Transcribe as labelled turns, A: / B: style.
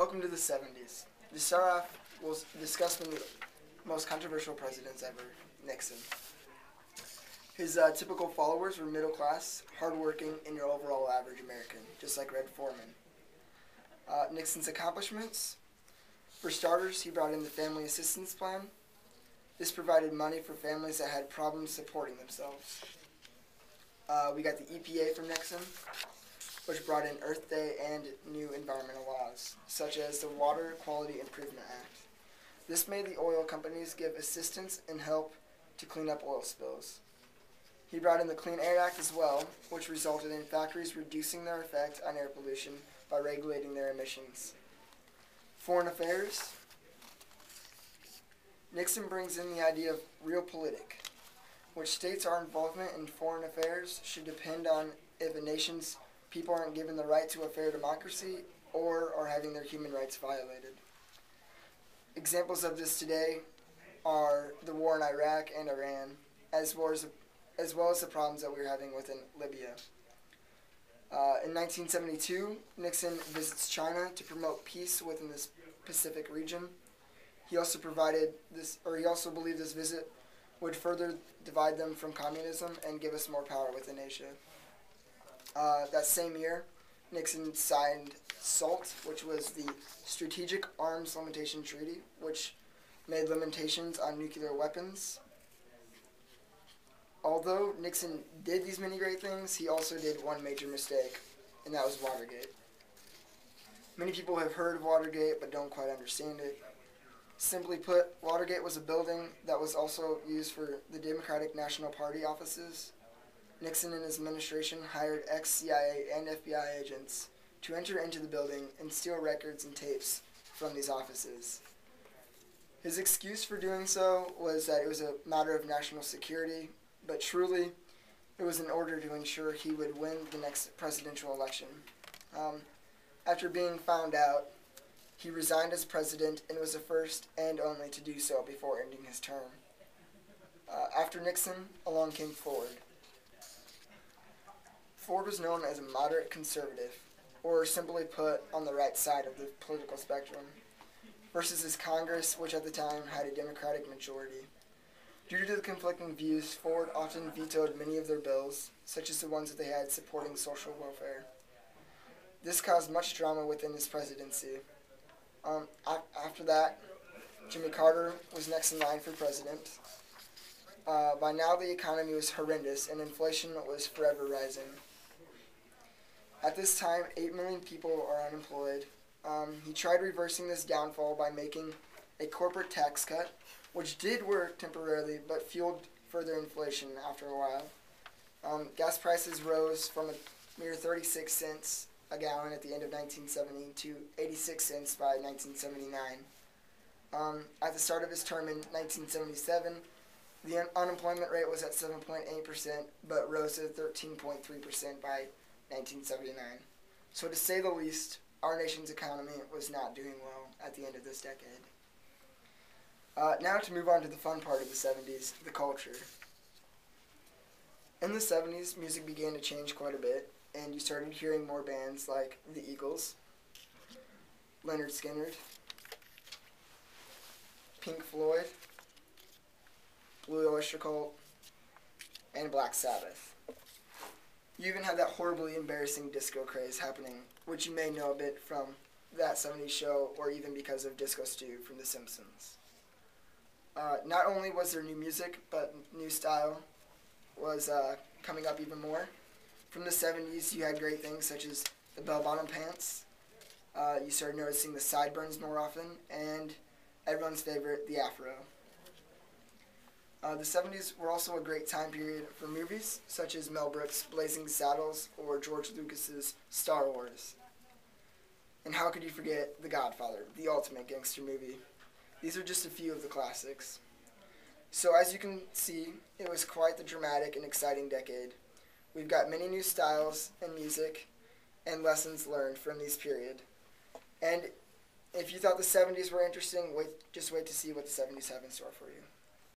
A: Welcome to the 70s. To start off, we'll discuss one of the most controversial presidents ever, Nixon. His typical followers were middle class, hardworking, and your overall average American, just like Red Foreman. Nixon's accomplishments: for starters, he brought in the Family Assistance Plan. This provided money for families that had problems supporting themselves. We got the EPA from Nixon, which brought in Earth Day and new environmental laws, such as the Water Quality Improvement Act. This made the oil companies give assistance and help to clean up oil spills. He brought in the Clean Air Act as well, which resulted in factories reducing their effect on air pollution by regulating their emissions. Foreign affairs: Nixon brings in the idea of realpolitik, which states our involvement in foreign affairs should depend on if a nation's people aren't given the right to a fair democracy or are having their human rights violated. Examples of this today are the war in Iraq and Iran, as well as the problems that we're having within Libya. In 1972, Nixon visits China to promote peace within this Pacific region. He also believed this visit would further divide them from communism and give us more power within Asia. That same year, Nixon signed SALT, which was the Strategic Arms Limitation Treaty, which made limitations on nuclear weapons. Although Nixon did these many great things, he also did one major mistake, and that was Watergate. Many people have heard of Watergate but don't quite understand it. Simply put, Watergate was a building that was also used for the Democratic National Party offices. Nixon and his administration hired ex-CIA and FBI agents to enter into the building and steal records and tapes from these offices. His excuse for doing so was that it was a matter of national security, but truly, it was in order to ensure he would win the next presidential election. After being found out, he resigned as president and was the first and only to do so before ending his term. After Nixon, along came Ford. Ford was known as a moderate conservative, or simply put, on the right side of the political spectrum, versus his Congress, which at the time had a Democratic majority. Due to the conflicting views, Ford often vetoed many of their bills, such as the ones that they had supporting social welfare. This caused much drama within his presidency. After that, Jimmy Carter was next in line for president. By now, the economy was horrendous, and inflation was forever rising. At this time, 8 million people are unemployed. He tried reversing this downfall by making a corporate tax cut, which did work temporarily, but fueled further inflation after a while. Gas prices rose from a mere 36 cents a gallon at the end of 1970 to 86 cents by 1979. At the start of his term in 1977, the unemployment rate was at 7.8%, but rose to 13.3% by 1979. So to say the least, our nation's economy was not doing well at the end of this decade. Now to move on to the fun part of the 70s, the culture. In the 70s, music began to change quite a bit, and you started hearing more bands like the Eagles, Lynyrd Skynyrd, Pink Floyd, Blue Oyster Cult, and Black Sabbath. You even had that horribly embarrassing disco craze happening, which you may know a bit from that 70s show, or even because of Disco Stew from The Simpsons. Not only was there new music, but new style was coming up even more. From the 70s, you had great things such as the bell-bottom pants. You started noticing the sideburns more often, and everyone's favorite, the afro. The 70s were also a great time period for movies, such as Mel Brooks' Blazing Saddles or George Lucas's Star Wars. And how could you forget The Godfather, the ultimate gangster movie? These are just a few of the classics. So as you can see, it was quite the dramatic and exciting decade. We've got many new styles in music and lessons learned from this period. And if you thought the 70s were interesting, just wait to see what the 70s have in store for you.